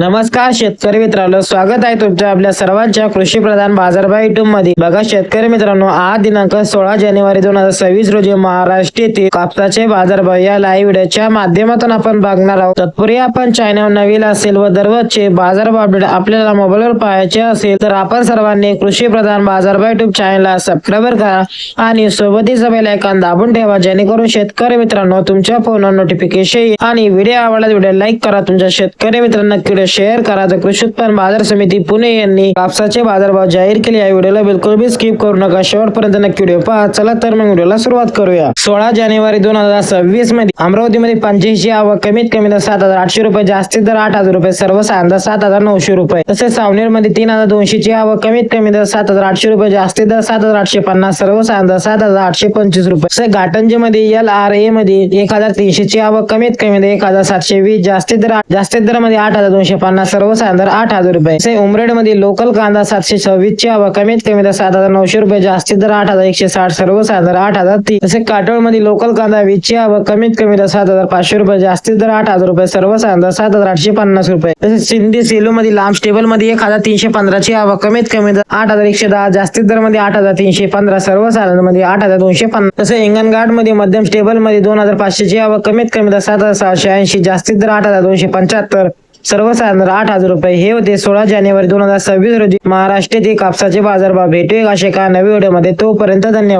नमस्कार शेतकरी मित्रांनो, स्वागत आहे तुमच्या आपल्या सर्वांच्या कृषी प्रधान बाजारभाव युट्यूब मध्ये। बघा शेतकरी मित्रांनो, आज दिनांक 16 जानेवारी 2026 रोजी महाराष्ट्र येथील कापसाचे बाजारभाव या लाईव्ह व्हिडिओच्या माध्यमातून आपण बघणार आहोत। तत्पूर्वी आपण चॅनल नवीन असेल व दररोजचे बाजारभाव अपडेट आपल्याला मोबाईलवर पाहायचे असेल तर आपण सर्वांनी कृषी प्रधान बाजारभाव युट्यूब चॅनलला सबस्क्राईब करा आणि सोबतच बेल आयकॉन दाबून ठेवा, जेणेकरून शेतकरी मित्रांनो तुमच्या फोनवर नोटिफिकेशन येईल। आणि व्हिडिओ आवडला तर व्हिडिओ लाईक करा, तुमच्या शेतकरी मित्रांना व्हिडिओ शेअर करा। तर कृषी उत्पन्न बाजार समिती पुणे यांनी कापसाचे बाजारभाव जाहीर केले आहे। व्हिडिओला बिलकुल भी स्किप करू नका, शेवटपर्यंत नक्की व्हिडिओ पहा। चला तर मग व्हिडिओला सुरुवात करूया। 16 जानेवारी 2026 मध्ये अमरावतीमध्ये 85 आवक कमीत कमी दर 7,800 रुपये, जास्तीत दर 8,000 रुपये, सर्वसाधारण 7,900 रुपये। तसेच सावनेर मध्ये 3,200 ची आवक कमीत कमी दर 7,800 रुपये, जास्तीत दर 7,850, सर्वसाधारण दर 7,825 रुपये। तसेच घाटंजी मध्ये LRA मध्ये 1,300 ची आवक कमीत कमी दर 1,720, जास्तीत दर मध्ये 8,250, सर्वसाधारण दर 8,000 रुपये। तसेच उमरेड मध्ये लोकल कांदा 726 ची आवक कमीत कमी दर 7,900 रुपये, जास्तीत दर 8,160, सर्वसाधारण दर 8,030। तसेच काटोल मध्ये लोकल कांदा 20 ची आवक कमीत कमी दर 7,500 रुपये, जास्तीत दर 8,000 रुपये, सर्वसाधारण दर 7,850 रुपये। तसेच सिंधी सेलू मध्ये लांब स्टेबल मध्ये 1,315 ची आवक कमीत कमी दर 8,110, जास्तीत दर मध्ये 8,315, सर्वसाधारण मध्ये 8,250। तसेच हिंगणघाट मध्ये मध्यम स्टेबल मध्ये 2,500 ची आवक कमीत कमी दर 7,680, जास्तीत दर 8,275, सर्वसाधारण दर 8,000 रुपये। हे होते 16 जानेवारी 2026 रोजी महाराष्ट्र येथील कापसाचे बाजारभाव। भेटूया अशा एका नवीन व्हिडिओ मध्ये, तोपर्यंत धन्यवाद।